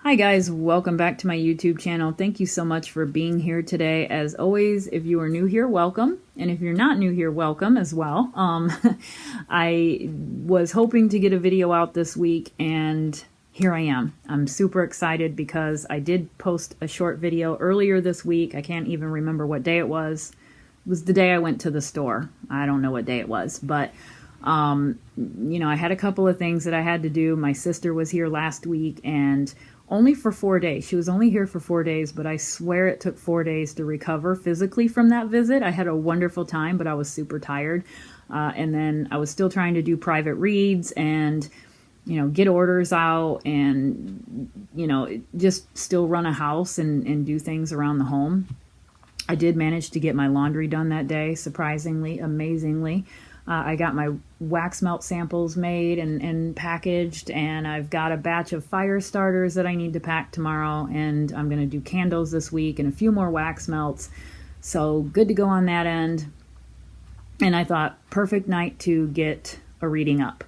Hi guys, welcome back to my YouTube channel. Thank you so much for being here today. As always, if you are new here, welcome. And if you're not new here, welcome as well. I was hoping to get a video out this week and here I am. I'm super excited because I did post a short video earlier this week. I can't even remember what day it was. It was the day I went to the store. I don't know what day it was, but I had a couple of things that I had to do. My sister was here last week and only for 4 days. She was only here for 4 days, but I swear it took 4 days to recover physically from that visit. I had a wonderful time, but I was super tired. And then I was still trying to do private reads and, get orders out and, just still run a house and do things around the home. I did manage to get my laundry done that day, surprisingly, amazingly. I got my wax melt samples made and packaged, and I've got a batch of fire starters that I need to pack tomorrow, and I'm going to do candles this week and a few more wax melts. So good to go on that end. And I thought, perfect night to get a reading up.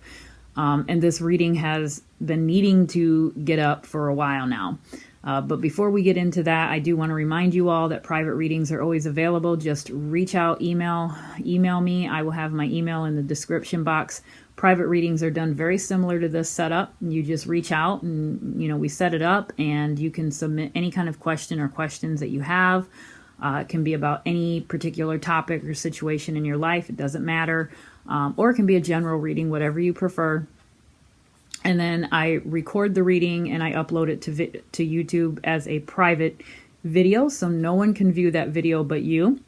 And this reading has been needing to get up for a while now. But before we get into that, I do want to remind you all that private readings are always available. Just reach out, email me. I will have my email in the description box. Private readings are done very similar to this setup. You just reach out and, we set it up and you can submit any kind of question or questions that you have. It can be about any particular topic or situation in your life. It doesn't matter. Or it can be a general reading, whatever you prefer. And then I record the reading and I upload it to YouTube as a private video, so no one can view that video but you.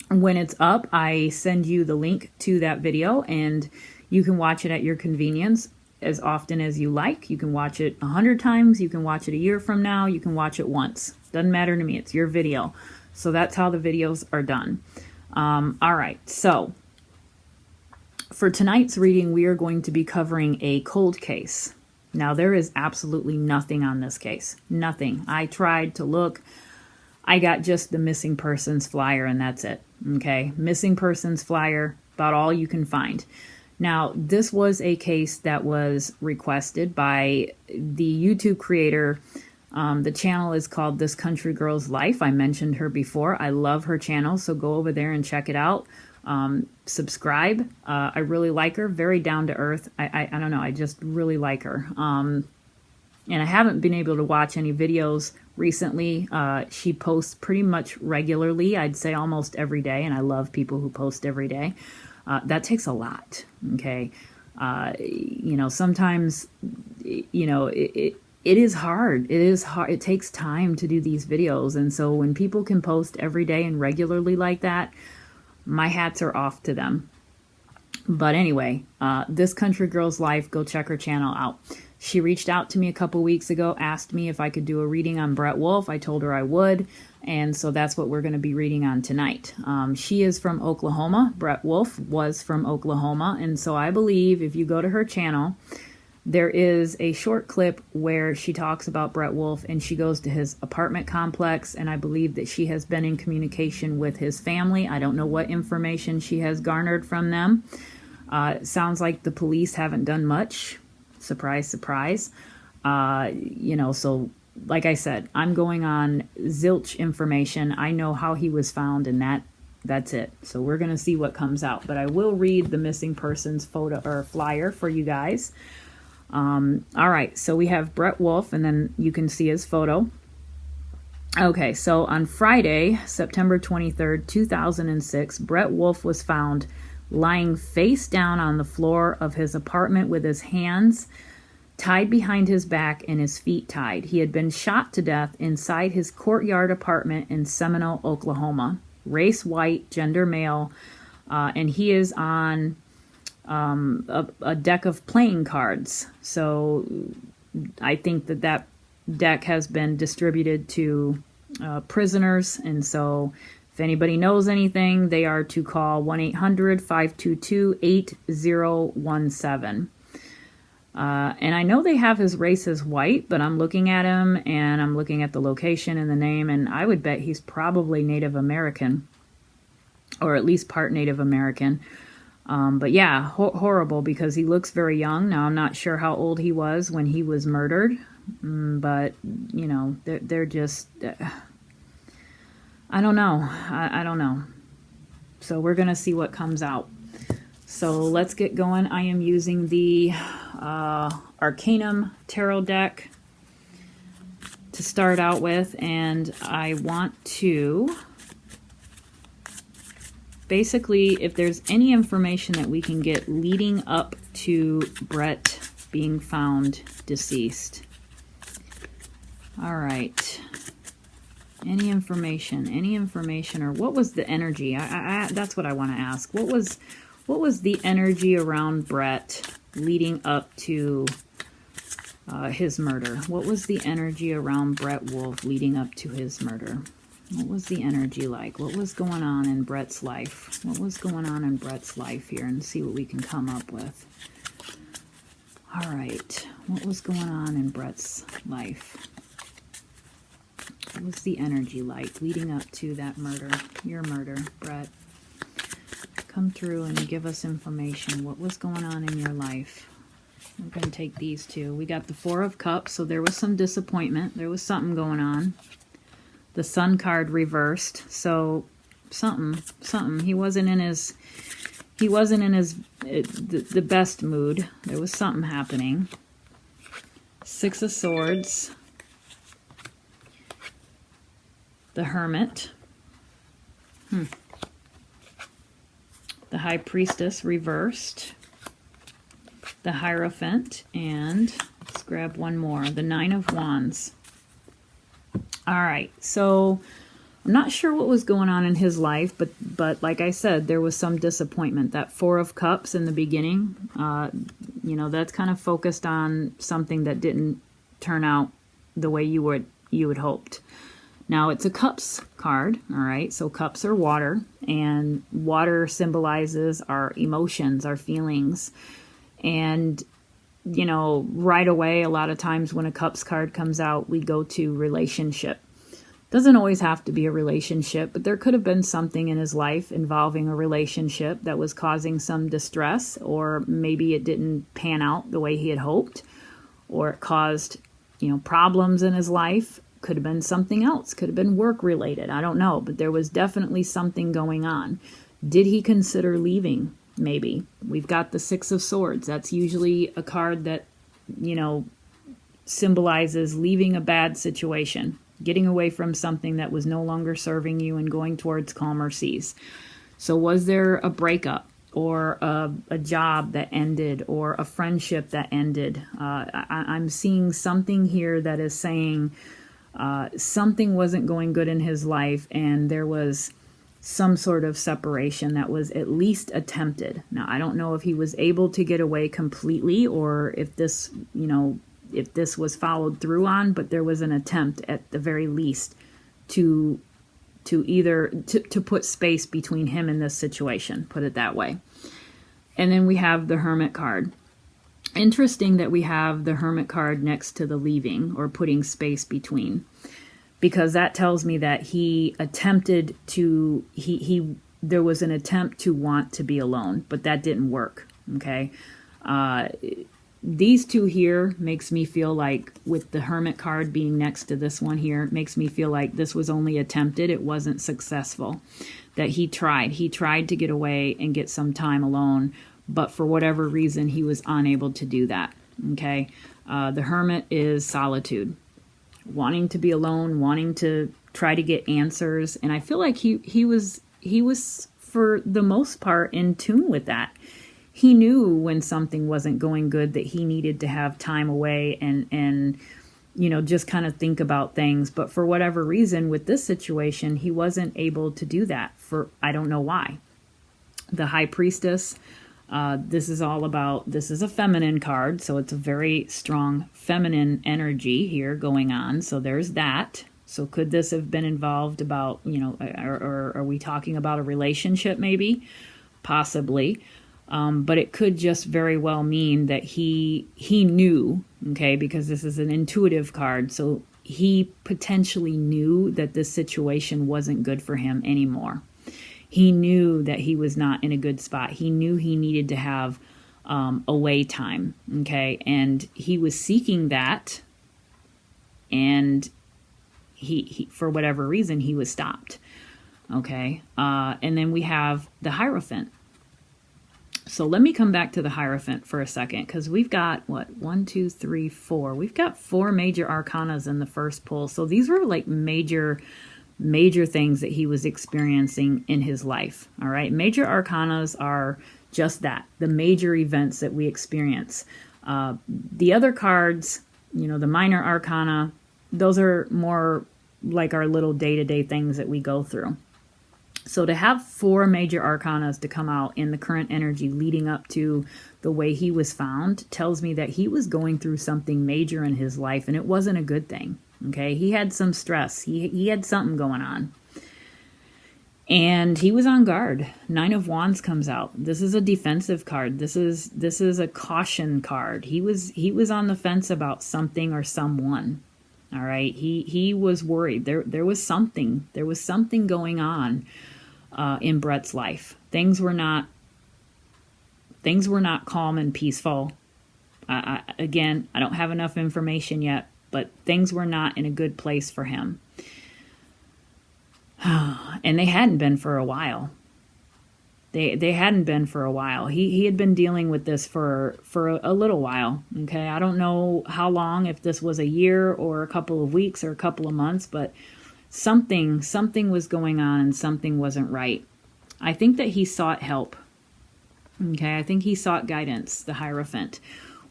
When it's up, I send you the link to that video and you can watch it at your convenience as often as you like. You can watch it 100 times, you can watch it a year from now, you can watch it once. Doesn't matter to me, it's your video. So that's how the videos are done. All right, so for tonight's reading, we are going to be covering a cold case. Now, there is absolutely nothing on this case. Nothing. I tried to look. I got just the missing persons flyer, and that's it. Okay? Missing persons flyer, about all you can find. Now, this was a case that was requested by the YouTube creator. The channel is called This Country Girl's Life. I mentioned her before. I love her channel, so go over there and check it out. Subscribe. I really like her. Very down to earth. I don't know. I just really like her. And I haven't been able to watch any videos recently. She posts pretty much regularly. I'd say almost every day. And I love people who post every day. That takes a lot. Okay. Sometimes, it is hard. It is hard. It takes time to do these videos. And so when people can post every day and regularly like that, my hats are off to them. But anyway, This Country Girl's Life, go check her channel out. She reached out to me a couple weeks ago, asked me if I could do a reading on Brett Wolfe. I told her I would, and so that's what we're going to be reading on tonight. She is from Oklahoma. Brett Wolfe was from Oklahoma, and so I believe if you go to her channel, there is a short clip where she talks about Brett Wolfe and she goes to his apartment complex, and I believe that she has been in communication with his family. I don't know what information she has garnered from them. It sounds like the police haven't done much. Surprise, surprise. So like I said, I'm going on zilch information. I know how he was found and that's it. So we're going to see what comes out, but I will read the missing persons photo or flyer for you guys. All right, so we have Brett Wolfe, and then you can see his photo. Okay, so on Friday, September 23rd, 2006, Brett Wolfe was found lying face down on the floor of his apartment with his hands tied behind his back and his feet tied. He had been shot to death inside his courtyard apartment in Seminole, Oklahoma. Race white, gender male, and he is on a deck of playing cards. So I think that deck has been distributed to prisoners, and so if anybody knows anything, they are to call 1-800-522-8017. And I know they have his race as white, but I'm looking at him and I'm looking at the location and the name, and I would bet he's probably Native American, or at least part Native American. But yeah, horrible, because he looks very young. Now, I'm not sure how old he was when he was murdered, but, you know, they're just, I don't know. I don't know. So we're going to see what comes out. So let's get going. I am using the Arcanum Tarot deck to start out with, and I want to basically, if there's any information that we can get leading up to Brett being found deceased. All right. Any information, or what was the energy? That's what I want to ask. What was the energy around Brett leading up to his murder? What was the energy around Brett Wolfe leading up to his murder? What was the energy like? What was going on in Brett's life? What was going on in Brett's life here? And see what we can come up with. All right. What was going on in Brett's life? What was the energy like leading up to that murder? Your murder, Brett. Come through and give us information. What was going on in your life? We're going to take these two. We got the Four of Cups, so there was some disappointment. There was something going on. The Sun card reversed, so something. He wasn't in his the best mood. There was something happening. Six of Swords. The Hermit. The High Priestess reversed. The Hierophant, and let's grab one more. The Nine of Wands. All right, so I'm not sure what was going on in his life, but like I said, there was some disappointment. That Four of Cups in the beginning, you know, that's kind of focused on something that didn't turn out the way you would hoped. Now, it's a Cups card, all right? So cups are water, and water symbolizes our emotions, our feelings. And, you know, right away, a lot of times when a Cups card comes out, we go to relationship. Doesn't always have to be a relationship, but there could have been something in his life involving a relationship that was causing some distress, or maybe it didn't pan out the way he had hoped, or it caused, you know, problems in his life. Could have been something else. Could have been work related. I don't know, but there was definitely something going on. Did he consider leaving? Maybe. We've got the Six of Swords. That's usually a card that, you know, symbolizes leaving a bad situation, getting away from something that was no longer serving you and going towards calmer seas. So was there a breakup, or a job that ended, or a friendship that ended? I'm seeing something here that is saying something wasn't going good in his life, and there was some sort of separation that was at least attempted. Now, I don't know if he was able to get away completely, or if this, you know, if this was followed through on, but there was an attempt at the very least to put space between him and this situation, put it that way. And then we have the Hermit card. Interesting that we have the Hermit card next to the leaving, or putting space between, because that tells me that he attempted to, there was an attempt to want to be alone, but that didn't work, okay? These two here makes me feel like, with the Hermit card being next to this one here, makes me feel like this was only attempted, it wasn't successful. That he tried to get away and get some time alone, but for whatever reason, he was unable to do that, okay? The Hermit is solitude. Wanting to be alone, wanting to try to get answers, and I feel like he was for the most part in tune with that. He knew when something wasn't going good that he needed to have time away and you know, just kind of think about things. But for whatever reason, with this situation, he wasn't able to do that. For I don't know why. The High Priestess. This is a feminine card, so it's a very strong feminine energy here going on. So there's that. So could this have been involved about, you know, or are we talking about a relationship maybe? Possibly. But it could just very well mean that he knew, okay, because this is an intuitive card. So he potentially knew that this situation wasn't good for him anymore. He knew that he was not in a good spot. He knew he needed to have away time, okay? And he was seeking that, and he for whatever reason, he was stopped, okay? And then we have the Hierophant. So let me come back to the Hierophant for a second, because we've got, what, 1, 2, 3, 4. We've got 4 major arcanas in the first pull. So these were like major things that he was experiencing in his life, all right? Major arcanas are just that, the major events that we experience. The other cards, you know, the minor arcana, those are more like our little day-to-day things that we go through. So to have 4 major arcanas to come out in the current energy leading up to the way he was found tells me that he was going through something major in his life, and it wasn't a good thing, okay? He had some stress. He had something going on. And he was on guard. 9 of Wands comes out. This is a defensive card. This is a caution card. He was on the fence about something or someone. All right. He was worried. There was something going on in Brett's life. Things were not calm and peaceful. Again, I don't have enough information yet, but things were not in a good place for him. And they hadn't been for a while. They hadn't been for a while. He had been dealing with this for a little while. Okay, I don't know how long, if this was a year or a couple of weeks or a couple of months, but something was going on and something wasn't right. I think that he sought help. Okay, I think he sought guidance, the Hierophant,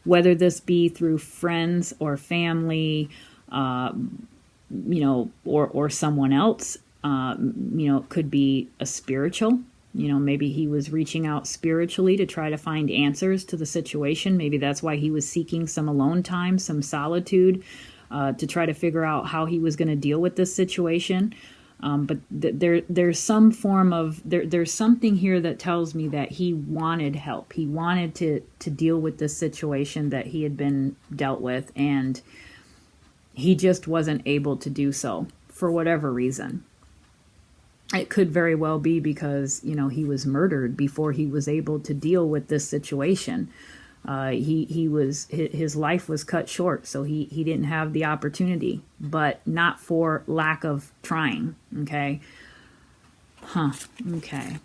whether this be through friends or family, or someone else. It could be a spiritual. Maybe he was reaching out spiritually to try to find answers to the situation. Maybe that's why he was seeking some alone time, some solitude, to try to figure out how he was going to deal with this situation. But there's some form of, there's something here that tells me that he wanted help. He wanted to deal with this situation that he had been dealt with, and he just wasn't able to do so for whatever reason. It could very well be because, he was murdered before he was able to deal with this situation. His life was cut short, so he didn't have the opportunity, but not for lack of trying. Okay. Okay.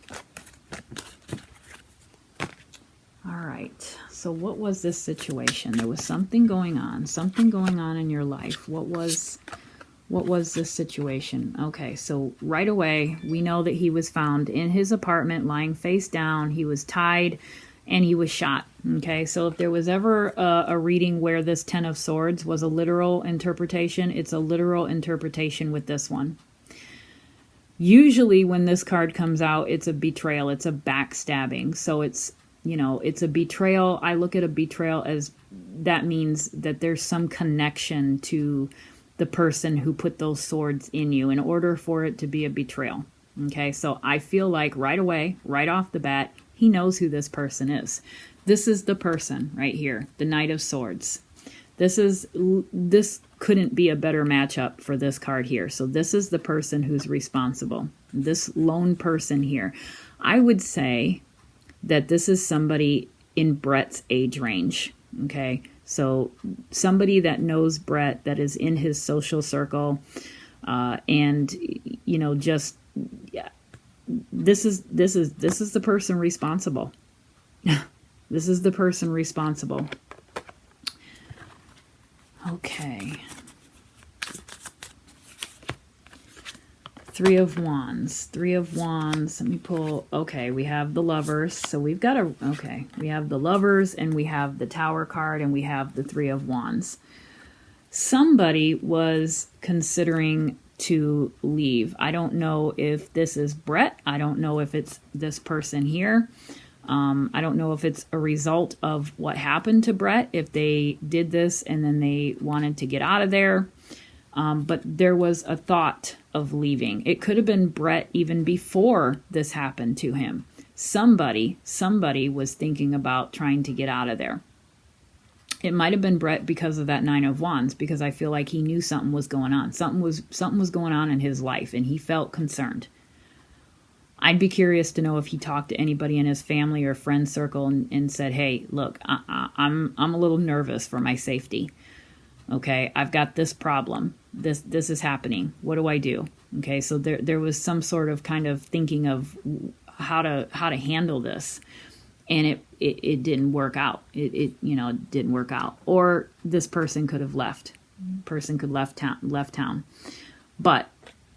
All right. So what was this situation? There was something going on in your life. What was this situation? Okay, so right away, we know that he was found in his apartment, lying face down. He was tied, and he was shot. Okay, so if there was ever a reading where this 10 of Swords was a literal interpretation, it's a literal interpretation with this one. Usually when this card comes out, it's a betrayal. It's a backstabbing. So it's a betrayal. I look at a betrayal as that means that there's some connection to the person who put those swords in you in order for it to be a betrayal. Okay, so I feel like right away, right off the bat, he knows who this person is. This is the person right here, the Knight of Swords. This couldn't be a better matchup for this card here. So this is the person who's responsible. This lone person here. I would say that this is somebody in Brett's age range. Okay, so somebody that knows Brett, that is in his social circle, and this is the person responsible. This is the person responsible. Okay. 3 of Wands. Let me pull. Okay, we have the Lovers. So we've got we have the Lovers, and we have the Tower card, and we have the 3 of Wands. Somebody was considering to leave. I don't know if this is Brett. I don't know if it's this person here. I don't know if it's a result of what happened to Brett, if they did this and then they wanted to get out of there. But there was a thought of leaving. It could have been Brett even before this happened to him. Somebody was thinking about trying to get out of there. It might have been Brett because of that 9 of Wands, because I feel like he knew something was going on. Something was going on in his life, and he felt concerned. I'd be curious to know if he talked to anybody in his family or friend circle and said, hey, look, I'm a little nervous for my safety. Okay, I've got this problem. This is happening. What do I do? Okay, so there was some sort of kind of thinking of how to handle this, and it didn't work out. It didn't work out. Or this person could have left. Person could left town. But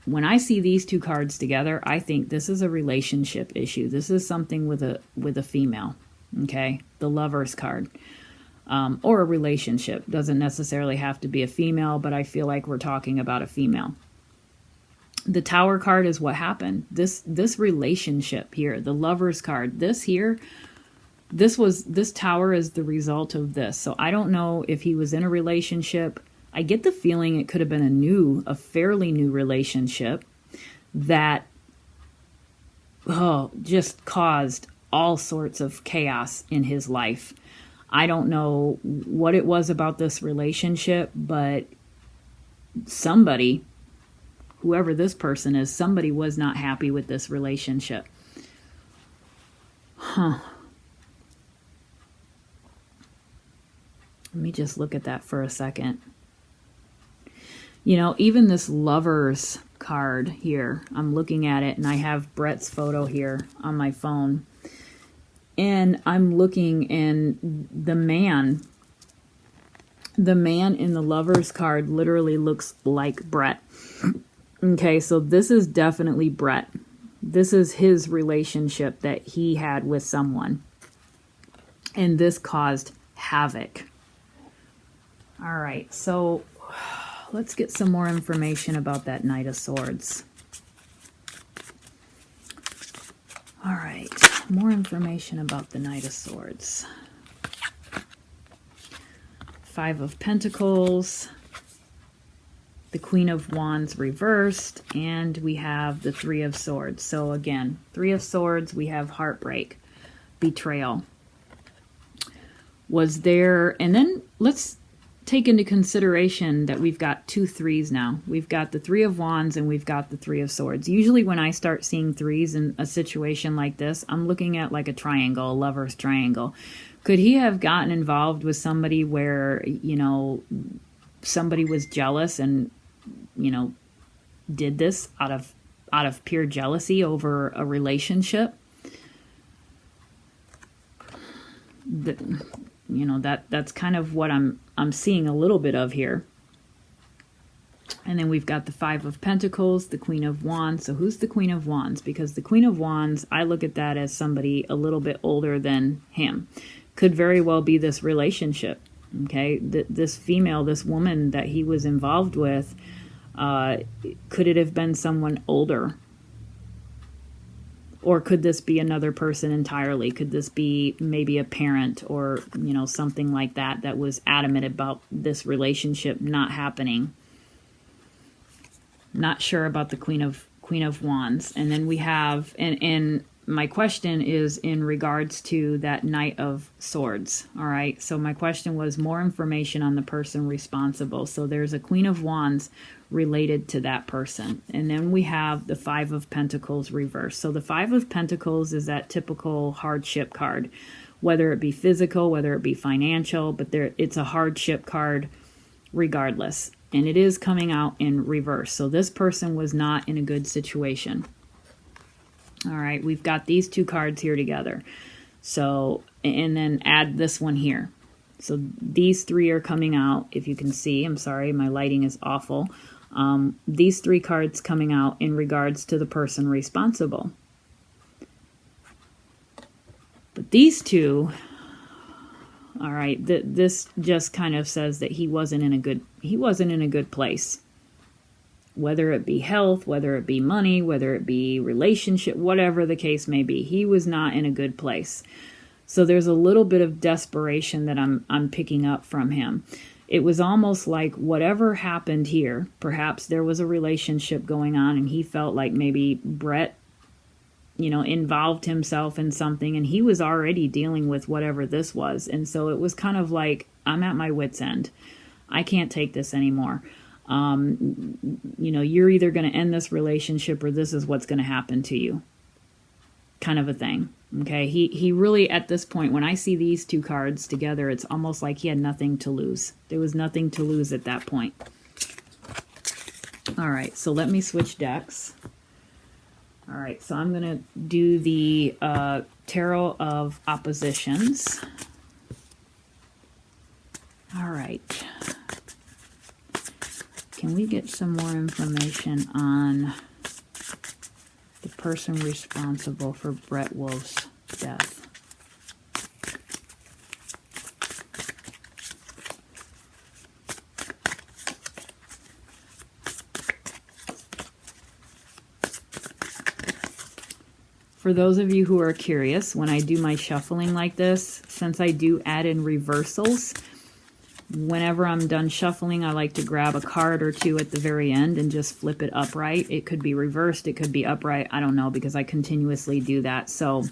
when I see these two cards together, I think this is a relationship issue. This is something with a female. Okay, the Lover's card. Or a relationship. Doesn't necessarily have to be a female, but I feel like we're talking about a female. The Tower card is what happened. This relationship here, the Lover's card, this Tower is the result of this. So I don't know if he was in a relationship. I get the feeling it could have been a fairly new relationship that just caused all sorts of chaos in his life. I don't know what it was about this relationship, but somebody, whoever this person is, somebody was not happy with this relationship. Let me just look at that for a second. Even this Lover's card here, I'm looking at it and I have Brett's photo here on my phone. And I'm looking, and the man in the Lover's card literally looks like Brett. Okay, so this is definitely Brett. This is his relationship that he had with someone. And this caused havoc. All right, so let's get some more information about that Knight of Swords. All right, more information about the Knight of Swords. Five of Pentacles, the Queen of Wands reversed, and we have the Three of Swords. So again, Three of Swords, we have heartbreak, betrayal. Was there, and then let's take into consideration that we've got two threes now. We've got the Three of Wands and we've got the Three of Swords. Usually when I start seeing threes in a situation like this, I'm looking at like a triangle, a lover's triangle. Could he have gotten involved with somebody where, somebody was jealous and, did this out of pure jealousy over a relationship? That's kind of what I'm seeing a little bit of here. And then we've got the Five of Pentacles, the Queen of Wands. So who's the Queen of Wands? Because the Queen of Wands, I look at that as somebody a little bit older than him. Could very well be this relationship. Okay, this female, this woman that he was involved with, could it have been someone older? Or could this be another person entirely? Could this be maybe a parent or, something like that was adamant about this relationship not happening? Not sure about the Queen of Wands. And then we have, and my question is in regards to that Knight of Swords. All right. So my question was more information on the person responsible. So there's a Queen of Wands related to that person. And then we have the Five of Pentacles reversed. So the Five of Pentacles is that typical hardship card, whether it be physical, whether it be financial, but it's a hardship card regardless. And it is coming out in reverse. So this person was not in a good situation. All right, we've got these two cards here together. So, and then add this one here. So these three are coming out, if you can see. I'm sorry, my lighting is awful. These three cards coming out in regards to the person responsible. But these two, all right, this just kind of says that he wasn't in a good place. Whether it be health, whether it be money, whether it be relationship, whatever the case may be, he was not in a good place. So there's a little bit of desperation that I'm picking up from him. It was almost like whatever happened here, perhaps there was a relationship going on and he felt like maybe Brett, involved himself in something and he was already dealing with whatever this was. And so it was kind of like, I'm at my wit's end. I can't take this anymore. You're either going to end this relationship or this is what's going to happen to you. kind of a thing. Okay, he really, at this point, when I see these two cards together, it's almost like he had nothing to lose. There was nothing to lose at that point. All right, so let me switch decks. All right, so I'm going to do the Tarot of Oppositions. All right. Can we get some more information on the person responsible for Brett Wolfe's death? For those of you who are curious, when I do my shuffling like this, since I do add in reversals, whenever I'm done shuffling, I like to grab a card or two at the very end and just flip it upright. It could be reversed, it could be upright, I don't know, because I continuously do that. So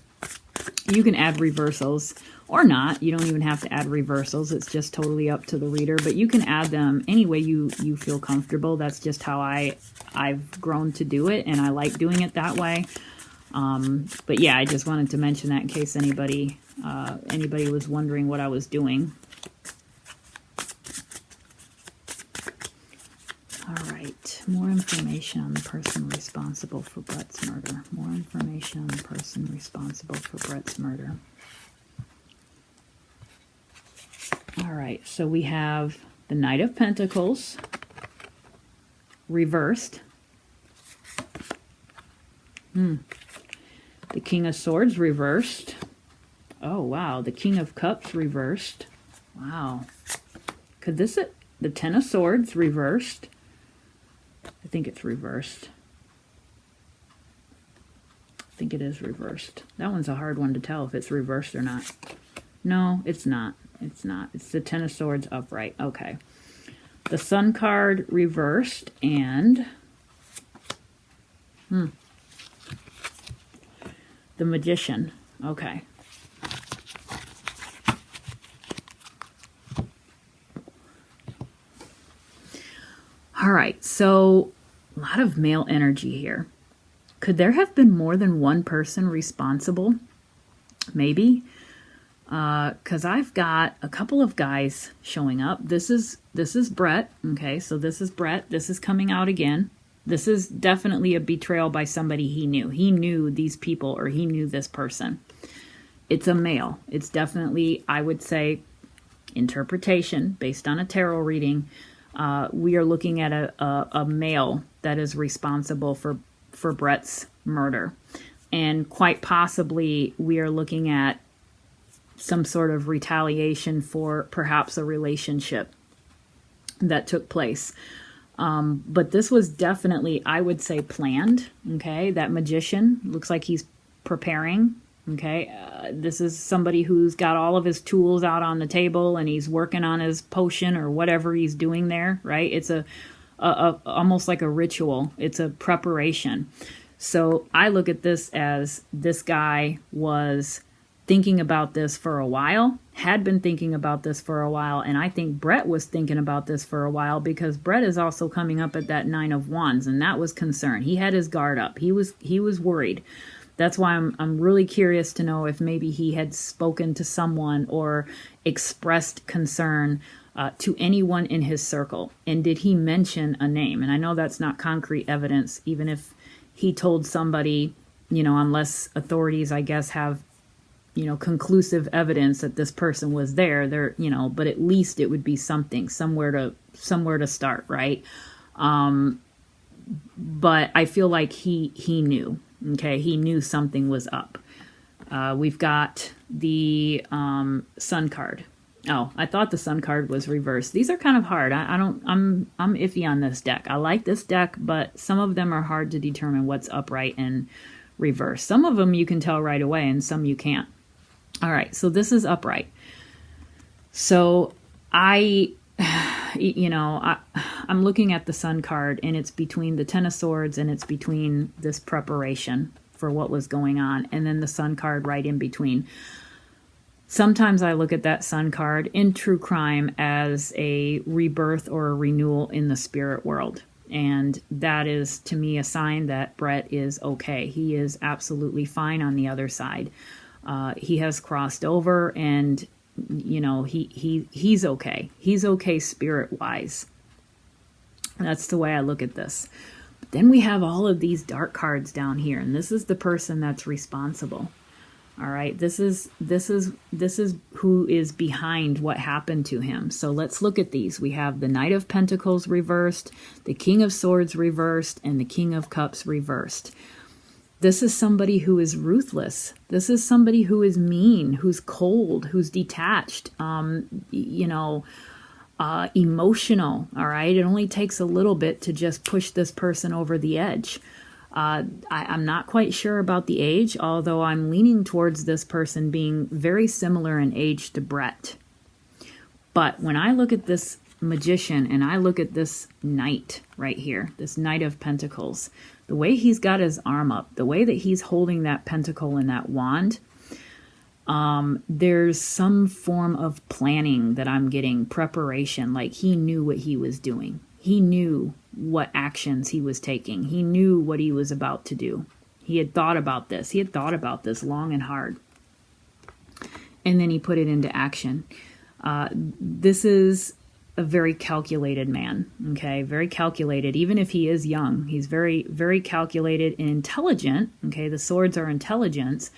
you can add reversals or not. You don't even have to add reversals. It's just totally up to the reader, but you can add them any way you feel comfortable. That's just how I've grown to do it, and I like doing it that way. But yeah, I just wanted to mention that in case anybody was wondering what I was doing. All right, more information on the person responsible for Brett's murder. More information on the person responsible for Brett's murder. All right, so we have the Knight of Pentacles reversed. The King of Swords reversed. Oh, wow. The King of Cups reversed. Wow. Could this... The Ten of Swords reversed. I think it's reversed. I think it is reversed. That one's a hard one to tell if it's reversed or not. No, it's not. It's not. It's the Ten of Swords upright. Okay. The Sun card reversed and... The Magician. Okay. All right, so a lot of male energy here. Could there have been more than one person responsible? Maybe. Because I've got a couple of guys showing up. This is Brett. Okay, so this is Brett. This is coming out again. This is definitely a betrayal by somebody he knew. He knew these people, or he knew this person. It's a male. It's definitely, I would say, interpretation based on a tarot reading. We are looking at a male that is responsible for Brett's murder. And quite possibly we are looking at some sort of retaliation for perhaps a relationship that took place. But this was definitely, I would say, planned. Okay, that Magician looks like he's preparing. Okay, this is somebody who's got all of his tools out on the table and he's working on his potion or whatever he's doing there. Right, it's a almost like a ritual. It's a preparation. So I look at this as this guy was thinking about this for a while, had been thinking about this for a while, and I think Brett was thinking about this for a while because Brett is also coming up at that Nine of Wands, and that was concern. He had his guard up. He was worried. That's why I'm really curious to know if maybe he had spoken to someone or expressed concern to anyone in his circle, and did he mention a name? And I know that's not concrete evidence, even if he told somebody, unless authorities, I guess, have conclusive evidence that this person was there, but at least it would be something, somewhere to start, right? But I feel like he knew, okay? He knew something was up. We've got the Sun card. Oh, I thought the Sun card was reversed. These are kind of hard. I'm iffy on this deck. I like this deck, but some of them are hard to determine what's upright and reversed. Some of them you can tell right away and some you can't. All right, so this is upright. So I'm looking at the Sun card, and it's between the Ten of Swords and it's between this preparation for what was going on, and then the Sun card right in between. Sometimes I look at that Sun card in true crime as a rebirth or a renewal in the spirit world. And that is, to me, a sign that Brett is okay. He is absolutely fine on the other side. He has crossed over, and you know, he's okay. He's okay spirit-wise. That's the way I look at this. But then we have all of these dark cards down here, and this is the person that's responsible. All right, this is who is behind what happened to him. So let's look at these. We have the Knight of Pentacles reversed, the King of Swords reversed, and the King of Cups reversed. This is somebody who is ruthless. This is somebody who is mean, who's cold, who's detached, emotional. All right, it only takes a little bit to just push this person over the edge. I'm not quite sure about the age, although I'm leaning towards this person being very similar in age to Brett. But when I look at this Magician and I look at this Knight right here, this Knight of Pentacles, the way he's got his arm up, the way that he's holding that pentacle and that wand, there's some form of planning that I'm getting, preparation, like he knew what he was doing. He knew what actions he was taking. He knew what he was about to do. He had thought about this. He had thought about this long and hard. And then he put it into action. This is a very calculated man, okay? Very calculated, even if he is young. He's very, very calculated and intelligent, okay? The swords are intelligence,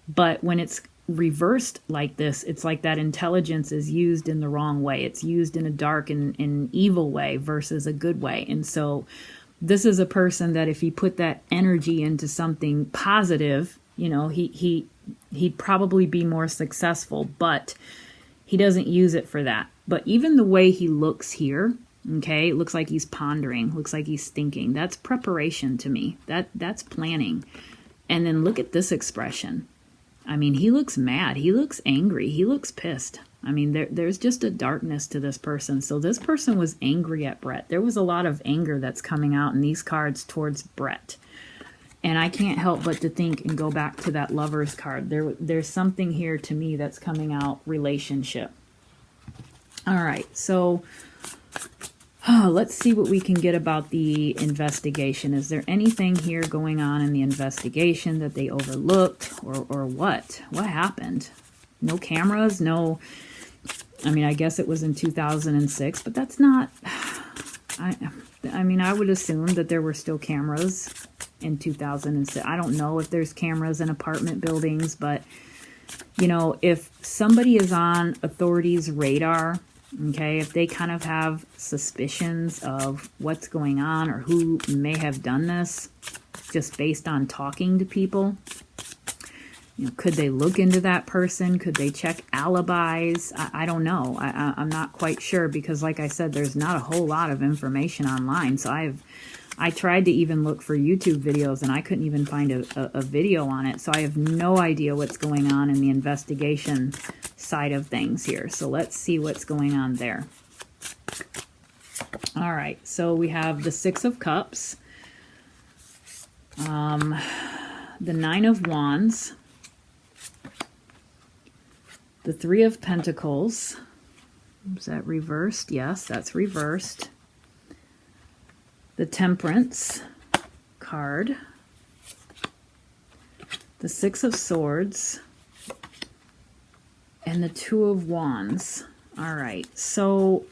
but when it's reversed like this, it's like that intelligence is used in the wrong way. It's used in a dark and evil way versus a good way. And so this is a person that if he put that energy into something positive, you know, he'd probably be more successful, but he doesn't use it for that. But even the way he looks here, okay, it looks like he's pondering, looks like he's thinking. That's preparation to me. That's planning. And then look at this expression. I mean, he looks mad. He looks angry. He looks pissed. I mean, there's just a darkness to this person. So this person was angry at Brett. There was a lot of anger that's coming out in these cards towards Brett. And I can't help but to think and go back to that Lover's card. There's something here to me that's coming out relationship. All right, so let's see what we can get about the investigation. Is there anything here going on in the investigation that they overlooked or what? What happened? No cameras, no... I mean, I guess it was in 2006, but that's not... I mean, I would assume that there were still cameras in 2006. I don't know if there's cameras in apartment buildings, but, you know, if somebody is on authorities' radar... Okay, if they kind of have suspicions of what's going on or who may have done this just based on talking to people, you know, could they look into that person? Could they check alibis? I don't know. I'm not quite sure because, like I said, there's not a whole lot of information online. So I tried to even look for YouTube videos and I couldn't even find a video on it. So I have no idea what's going on in the investigation side of things here. So let's see what's going on there. All right, so we have the Six of Cups, the Nine of Wands, the Three of Pentacles. Is that reversed? Yes, that's reversed. The Temperance card, the Six of Swords, and the Two of Wands. All right, so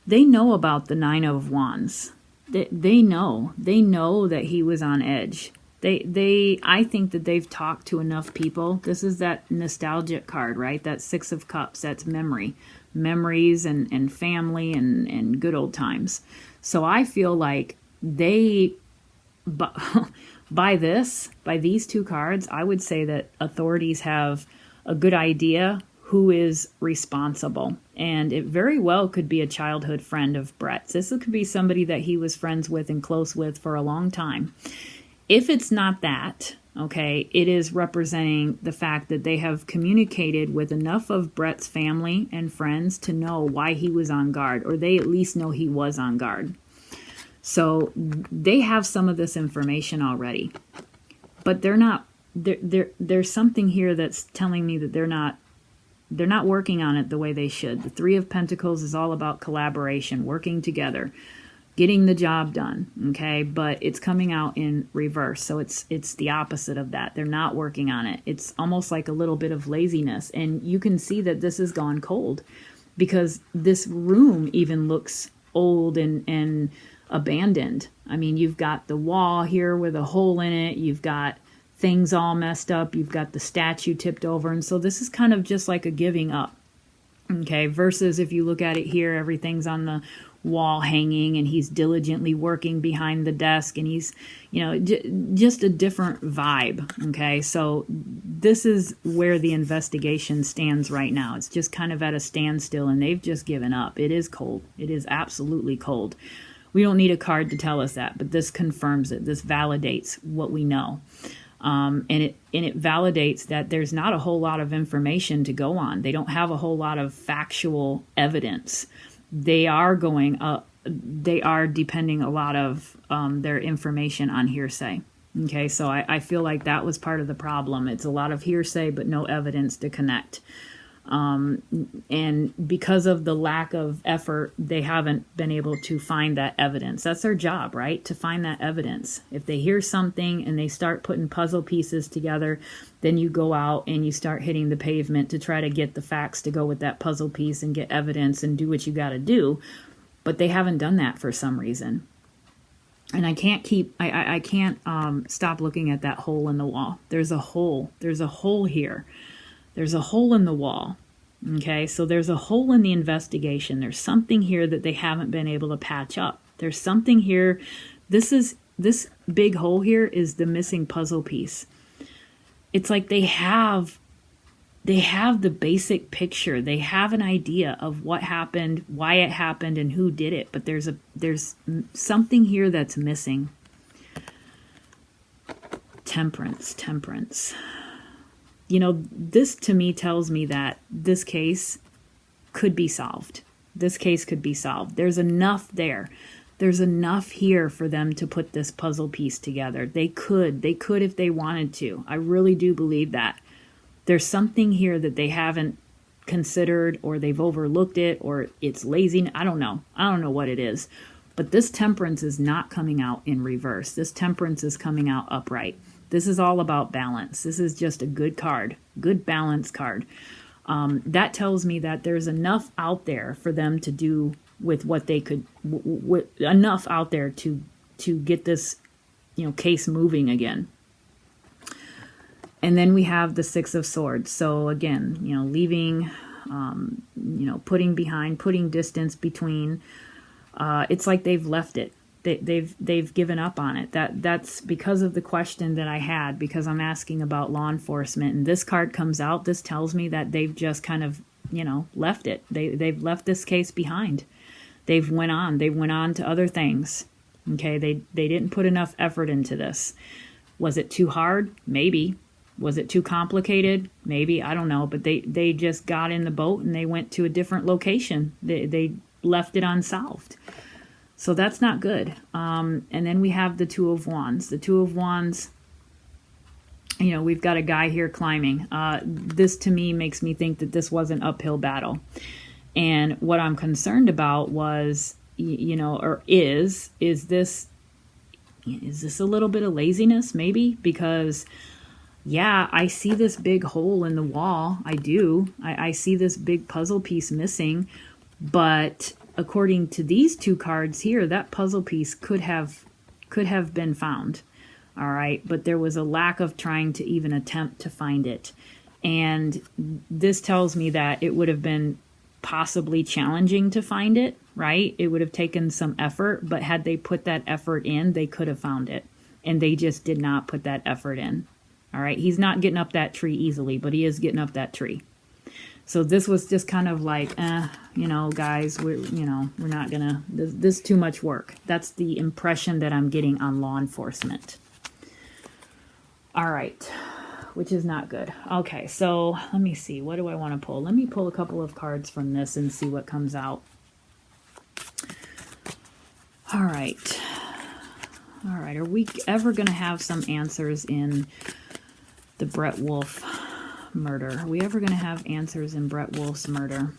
they know about the Nine of Wands. They know that he was on edge. I think that they've talked to enough people. This is that nostalgic card, right? That Six of Cups, that's memories and family and good old times. So I feel like they, by these two cards, I would say that authorities have a good idea who is responsible. And it very well could be a childhood friend of Brett's. This could be somebody that he was friends with and close with for a long time. If it's not that, okay, it is representing the fact that they have communicated with enough of Brett's family and friends to know why he was on guard, or they at least know he was on guard. So they have some of this information already, but they're not, there's something here that's telling me that they're not working on it the way they should. The Three of Pentacles is all about collaboration, working together, getting the job done, okay? But it's coming out in reverse, so it's the opposite of that. They're not working on it. It's almost like a little bit of laziness, and you can see that this has gone cold because this room even looks old and abandoned. I mean, you've got the wall here with a hole in it. You've got things all messed up. You've got the statue tipped over. And so this is kind of just like a giving up. Okay. Versus if you look at it here, everything's on the wall hanging and he's diligently working behind the desk and he's, just a different vibe. Okay. So this is where the investigation stands right now. It's just kind of at a standstill and they've just given up. It is cold. It is absolutely cold. We don't need a card to tell us that, but this confirms it. This validates what we know. And it validates that there's not a whole lot of information to go on. They don't have a whole lot of factual evidence. They are depending a lot of their information on hearsay. Okay, so I feel like that was part of the problem. It's a lot of hearsay, but no evidence to connect. And because of the lack of effort, they haven't been able to find that evidence. That's their job, right? To find that evidence. If they hear something and they start putting puzzle pieces together, then you go out and you start hitting the pavement to try to get the facts to go with that puzzle piece and get evidence and do what you got to do. But they haven't done that for some reason. And I can't stop looking at that hole in the wall. There's a hole. There's a hole here. There's a hole in the wall. Okay, so there's a hole in the investigation. There's something here that they haven't been able to patch up. There's something here. This big hole here is the missing puzzle piece. It's like they have the basic picture. They have an idea of what happened, why it happened, and who did it. But there's something here that's missing. Temperance. This to me tells me that this case could be solved. This case could be solved. There's enough there. There's enough here for them to put this puzzle piece together. They could if they wanted to. I really do believe that. There's something here that they haven't considered, or they've overlooked it, or it's lazy. I don't know. I don't know what it is. But this Temperance is not coming out in reverse. This Temperance is coming out upright. This is all about balance. This is just a good card, good balance card. That tells me that there's enough out there for them to do with what they could, enough out there to get this, case moving again. And then we have the Six of Swords. So again, leaving, putting distance between. It's like they've left it. They've given up on it. That's because of the question that I had, because I'm asking about law enforcement, and this card comes out. This tells me that they've just kind of, left it. They've left this case behind. They went on to other things. Okay, they didn't put enough effort into this. Was it too hard? Maybe. Was it too complicated? Maybe. I don't know. But they just got in the boat and they went to a different location. They left it unsolved. So that's not good. And then we have the Two of Wands. The Two of Wands, we've got a guy here climbing. This to me makes me think that this was an uphill battle. And what I'm concerned about was, is this a little bit of laziness maybe? Because, yeah, I see this big hole in the wall. I do. I see this big puzzle piece missing. But according to these two cards here, that puzzle piece could have been found. All right. But there was a lack of trying to even attempt to find it. And this tells me that it would have been possibly challenging to find it, right? It would have taken some effort, but had they put that effort in, they could have found it. And they just did not put that effort in. All right. He's not getting up that tree easily, but he is getting up that tree. So this was just kind of like, guys, we're not gonna, this is too much work. That's the impression that I'm getting on law enforcement. All right, which is not good. Okay, so let me see. What do I want to pull? Let me pull a couple of cards from this and see what comes out. All right. Are we ever going to have some answers in the Brett Wolfe murder. Are we ever going to have answers in Brett Wolfe's murder?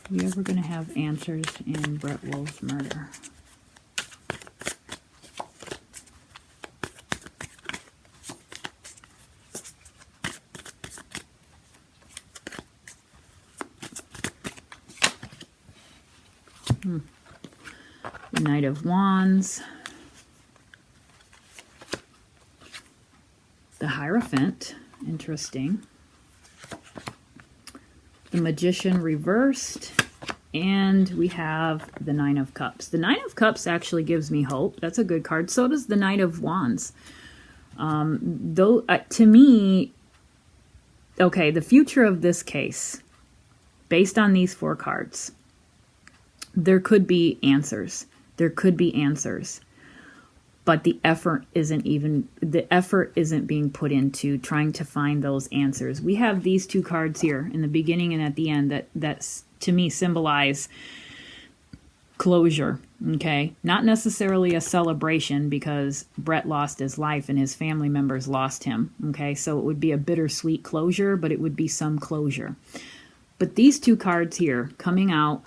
Are we ever going to have answers in Brett Wolfe's murder? The Knight of Wands. The Hierophant. Interesting. The Magician reversed. And we have the Nine of Cups. The Nine of Cups actually gives me hope. That's a good card. So does the Knight of Wands. Though, to me, okay, the future of this case, based on these 4 cards, there could be answers. There could be answers. But the effort isn't being put into trying to find those answers. We have these 2 cards here in the beginning and at the end that's to me symbolize closure. Okay, not necessarily a celebration because Brett lost his life and his family members lost him. Okay, so it would be a bittersweet closure, but it would be some closure. But these 2 cards here coming out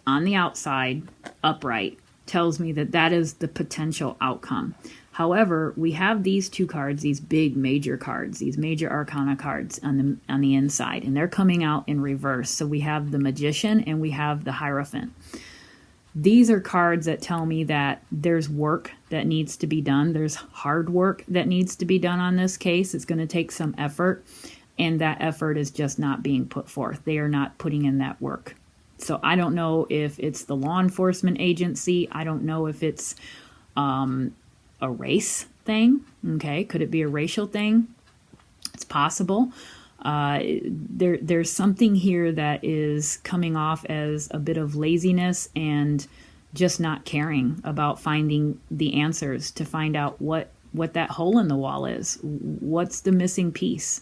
on the outside, upright, tells me that that is the potential outcome. However, we have these 2 cards, these big major cards, these major arcana cards on the inside, and they're coming out in reverse. So we have the Magician and we have the Hierophant. These are cards that tell me that there's work that needs to be done. There's hard work that needs to be done on this case. It's going to take some effort, and that effort is just not being put forth. They are not putting in that work. So I don't know if it's the law enforcement agency. I don't know if it's a race thing. Okay, could it be a racial thing? It's possible. There's something here that is coming off as a bit of laziness and just not caring about finding the answers to find out what that hole in the wall is. What's the missing piece?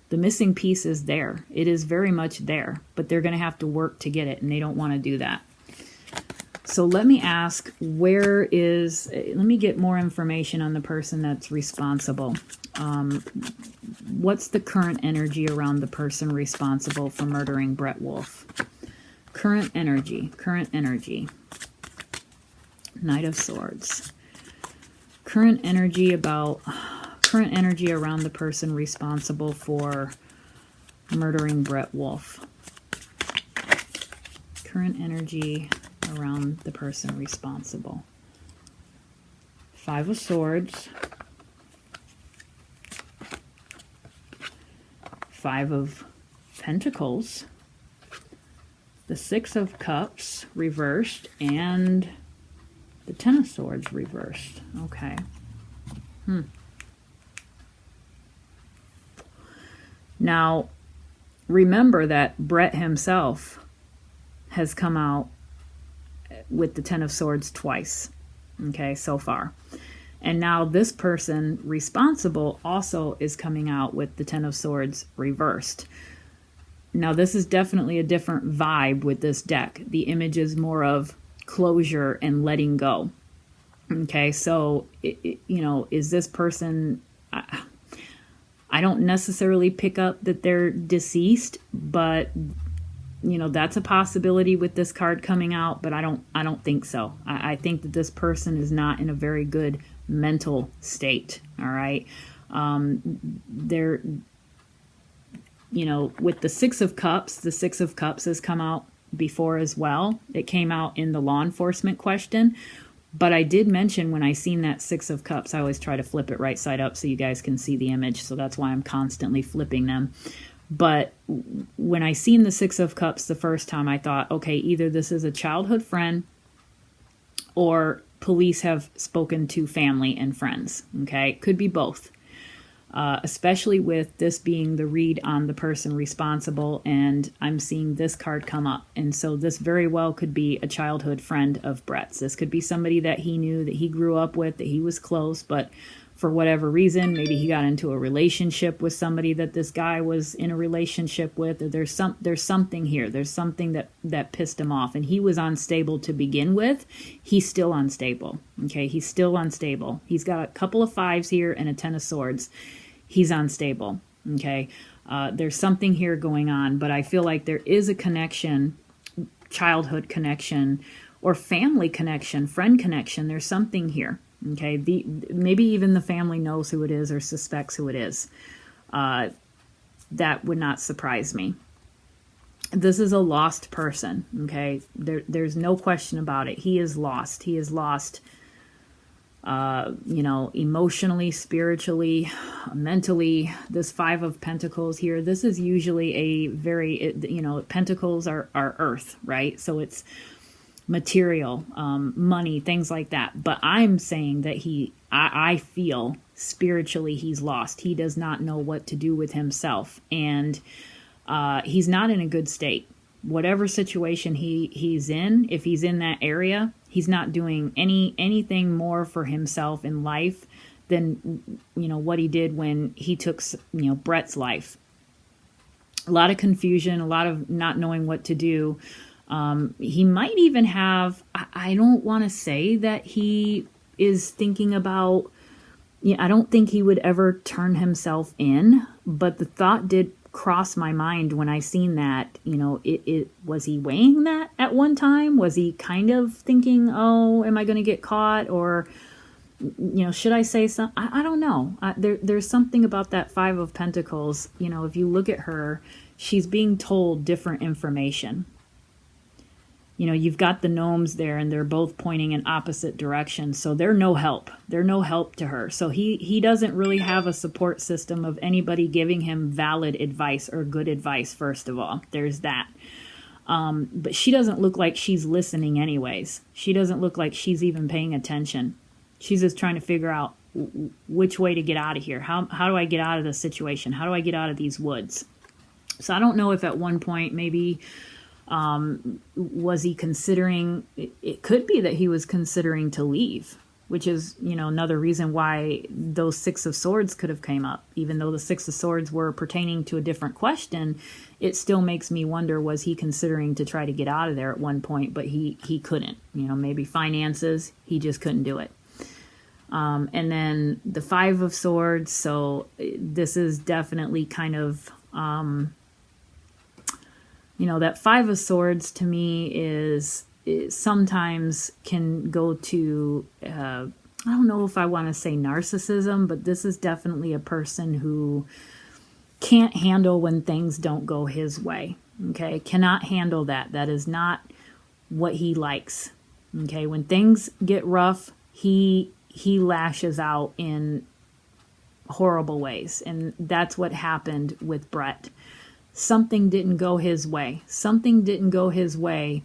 The missing piece is there. It is very much there, but they're going to have to work to get it, and they don't want to do that. So let me ask, let me get more information on the person that's responsible. What's the current energy around the person responsible for murdering Brett Wolfe? Current energy. Knight of Swords. Current energy around the person responsible for murdering Brett Wolfe. Current energy around the person responsible. 5 of Swords. 5 of Pentacles. The 6 of Cups reversed, and the 10 of Swords reversed. Okay. Now, remember that Brett himself has come out with the 10 of Swords twice, okay, so far. And now this person responsible also is coming out with the 10 of Swords reversed. Now, this is definitely a different vibe with this deck. The image is more of closure and letting go. Okay, so, is this person... I don't necessarily pick up that they're deceased, but that's a possibility with this card coming out, but I don't think so. I think that this person is not in a very good mental state. All right. They're, with the 6 of Cups has come out before as well. It came out in the law enforcement question. But I did mention when I seen that 6 of Cups, I always try to flip it right side up so you guys can see the image. So that's why I'm constantly flipping them. But when I seen the 6 of Cups the first time, I thought, okay, either this is a childhood friend or police have spoken to family and friends. Okay, could be both. Especially with this being the read on the person responsible, and I'm seeing this card come up. And so this very well could be a childhood friend of Brett's. This could be somebody that he knew, that he grew up with, that he was close, but for whatever reason. Maybe he got into a relationship with somebody that this guy was in a relationship with, or there's something here. There's something that pissed him off, and he was unstable to begin with. He's still unstable. Okay, he's still unstable. He's got a couple of 5s here and a 10 of swords. He's unstable. Okay, there's something here going on, but I feel like there is a connection, childhood connection, or family connection, friend connection. There's something here. Okay, maybe even the family knows who it is or suspects who it is. That would not surprise me. This is a lost person. Okay, there's no question about it. He is lost. He is lost. Emotionally, spiritually, mentally. This 5 of Pentacles here. This is usually a very, Pentacles are earth, right? So it's material, money, things like that. But I'm saying that I feel spiritually he's lost. He does not know what to do with himself. And he's not in a good state. Whatever situation he's in, if he's in that area, he's not doing anything more for himself in life than, what he did when he took, Brett's life. A lot of confusion, a lot of not knowing what to do. He might even have, I don't want to say that he is thinking about, I don't think he would ever turn himself in, but the thought did cross my mind when I seen that. Was he weighing that at one time? Was he kind of thinking, oh, am I going to get caught? Or, should I say something? I don't know. There's something about that 5 of Pentacles. If you look at her, she's being told different information. You've got the gnomes there, and they're both pointing in opposite directions. So they're no help. They're no help to her. So he doesn't really have a support system of anybody giving him valid advice or good advice, first of all. There's that. But she doesn't look like she's listening anyways. She doesn't look like she's even paying attention. She's just trying to figure out which way to get out of here. How do I get out of this situation? How do I get out of these woods? So I don't know if at one point maybe... was he considering, it could be that he was considering to leave, which is, another reason why those 6 of Swords could have came up. Even though the 6 of Swords were pertaining to a different question, it still makes me wonder, was he considering to try to get out of there at one point, but he couldn't, maybe finances, he just couldn't do it. And then the 5 of Swords. So this is definitely kind of, that 5 of Swords to me is sometimes can go to, I don't know if I want to say narcissism, but this is definitely a person who can't handle when things don't go his way. Okay, cannot handle that. That is not what he likes. Okay, when things get rough, he lashes out in horrible ways, and that's what happened with Brett. Something didn't go his way. Something didn't go his way,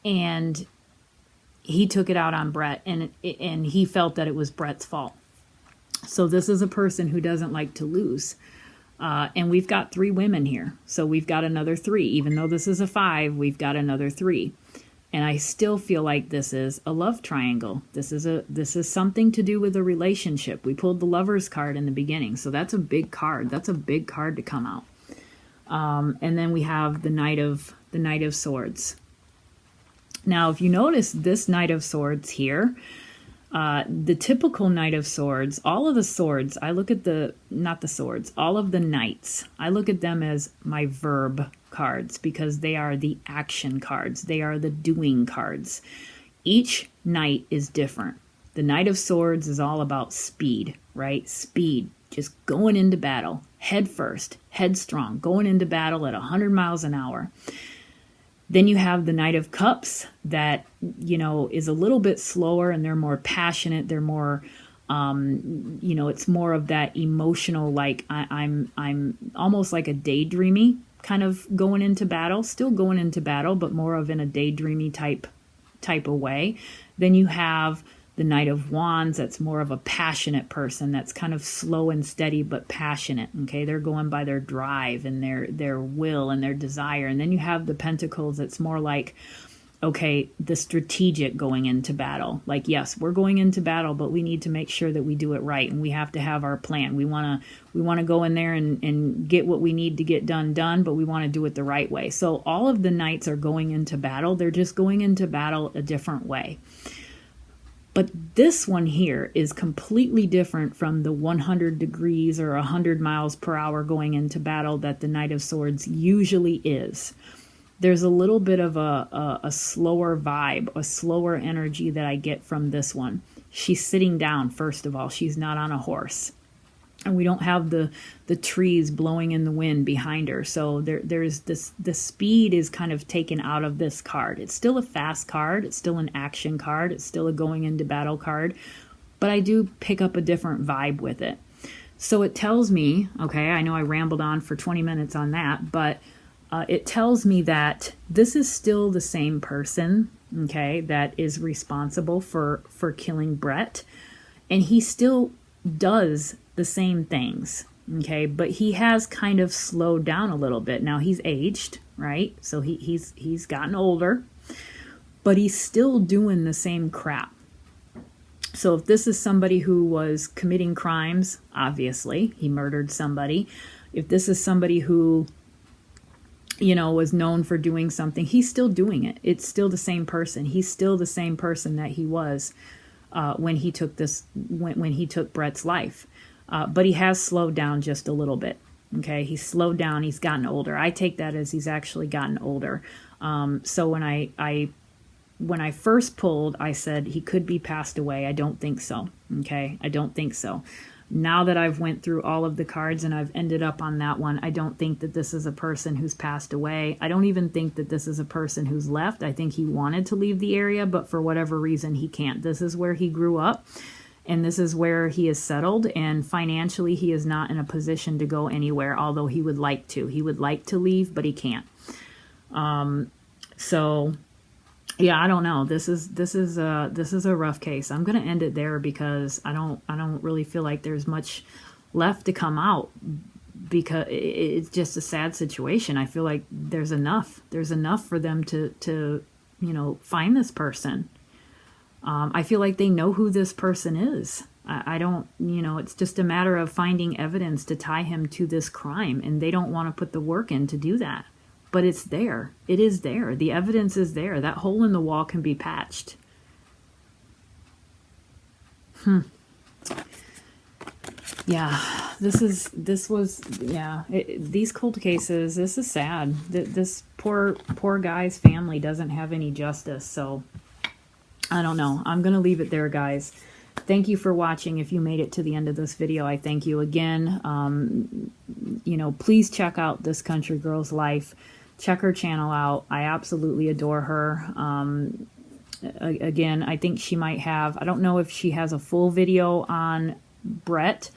and he took it out on Brett, and he felt that it was Brett's fault. So this is a person who doesn't like to lose. And we've got 3 women here. So we've got another 3. Even though this is a 5, we've got another 3. And I still feel like this is a love triangle. This is something to do with a relationship. We pulled the Lover's card in the beginning, so that's a big card. That's a big card to come out. And then we have the Knight of Swords. Now, if you notice this Knight of Swords here, the typical Knight of Swords, all of the swords, I look at all of the knights, I look at them as my verb cards because they are the action cards. They are the doing cards. Each knight is different. The Knight of Swords is all about speed, right? Speed, just going into battle, head first, headstrong, going into battle at 100 miles an hour. Then you have the Knight of Cups that, is a little bit slower, and they're more passionate. They're more, it's more of that emotional, like I'm almost like a daydreamy kind of going into battle, still going into battle, but more of in a daydreamy type of way. Then you have the Knight of Wands, that's more of a passionate person, that's kind of slow and steady but passionate. Okay, they're going by their drive and their will and their desire. And then you have the Pentacles, that's more like okay, the strategic going into battle. Like, yes, we're going into battle, but we need to make sure that we do it right, and we have to have our plan. We want to go in there and get what we need to get done, but we want to do it the right way. So all of the knights are going into battle. They're just going into battle a different way. But this one here is completely different from the 100 degrees or 100 miles per hour going into battle that the Knight of Swords usually is. There's a little bit of a slower vibe, a slower energy that I get from this one. She's sitting down, first of all. She's not on a horse. And we don't have the trees blowing in the wind behind her. So there's this, the speed is kind of taken out of this card. It's still a fast card. It's still an action card. It's still a going into battle card. But I do pick up a different vibe with it. So it tells me, okay, I know I rambled on for 20 minutes on that, but it tells me that this is still the same person, okay, that is responsible for killing Brett. And he still does the same things, okay, but he has kind of slowed down a little bit. Now he's aged, right? So he's gotten older, but he's still doing the same crap. So if this is somebody who was committing crimes, obviously he murdered somebody. If this is somebody who, you know, was known for doing something, he's still doing it. It's still the same person. He's still the same person that he was when he took when he took Brett's life. But he has slowed down just a little bit. Okay, he's slowed down. He's gotten older. I take that as he's actually gotten older. So when I first pulled, I said he could be passed away. I don't think so. Okay, I don't think so. Now that I've went through all of the cards and I've ended up on that one, I don't think that this is a person who's passed away. I don't even think that this is a person who's left. I think he wanted to leave the area, but for whatever reason, he can't. This is where he grew up, and this is where he is settled, and financially, he is not in a position to go anywhere, although he would like to. He would like to leave, but he can't. So... yeah, I don't know. This is a rough case. I'm gonna end it there because I don't really feel like there's much left to come out, because it's just a sad situation. I feel like there's enough for them to you know, find this person. I feel like they know who this person is. I don't, you know, it's just a matter of finding evidence to tie him to this crime, and they don't want to put the work in to do that. But it's there. It is there. The evidence is there. That hole in the wall can be patched. Yeah, these cold cases, this is sad. This poor guy's family doesn't have any justice. So I don't know. I'm going to leave it there, guys. Thank you for watching. If you made it to the end of this video, I thank you again. You know, please check out This Country Girl's life. Check her channel out. I absolutely adore her. Again, I think she might have, I don't know if she has a full video on Brett,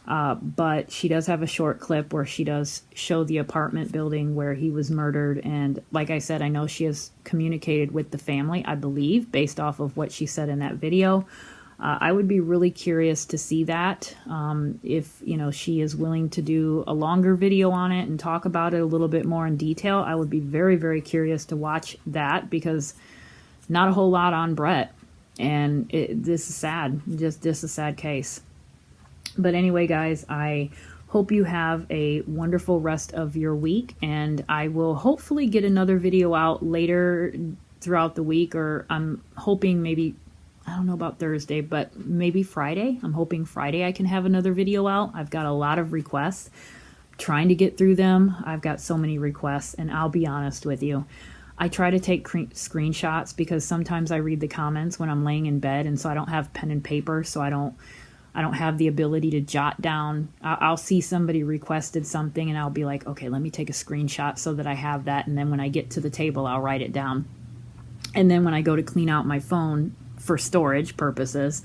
but she does have a short clip where she does show the apartment building where he was murdered. And like I said, I know she has communicated with the family, I believe, based off of what she said in that video. I would be really curious to see that. If, you know, she is willing to do a longer video on it and talk about it a little bit more in detail, I would be very, very curious to watch that, because not a whole lot on Brett. And this is sad. Just a sad case. But anyway, guys, I hope you have a wonderful rest of your week, and I will hopefully get another video out later throughout the week, or I'm hoping maybe, I don't know about Thursday, but maybe Friday. I'm hoping Friday I can have another video out. I've got a lot of requests, trying to get through them. I've got so many requests, and I'll be honest with you. I try to take screenshots because sometimes I read the comments when I'm laying in bed, and so I don't have pen and paper, so I don't have the ability to jot down. I'll see somebody requested something, and I'll be like, okay, let me take a screenshot so that I have that, and then when I get to the table, I'll write it down. And then when I go to clean out my phone for storage purposes,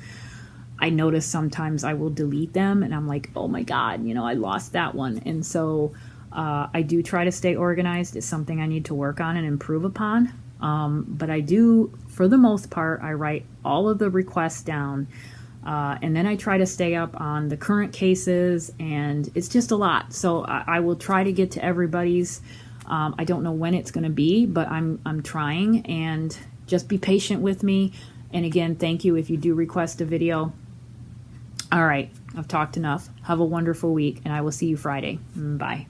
I notice sometimes I will delete them, and I'm like, oh my God, you know, I lost that one. And so I do try to stay organized. It's something I need to work on and improve upon. But I do, for the most part, I write all of the requests down, and then I try to stay up on the current cases, and it's just a lot. So I will try to get to everybody's. I don't know when it's going to be, but I'm trying, and just be patient with me. And again, thank you if you do request a video. All right, I've talked enough. Have a wonderful week, and I will see you Friday. Bye.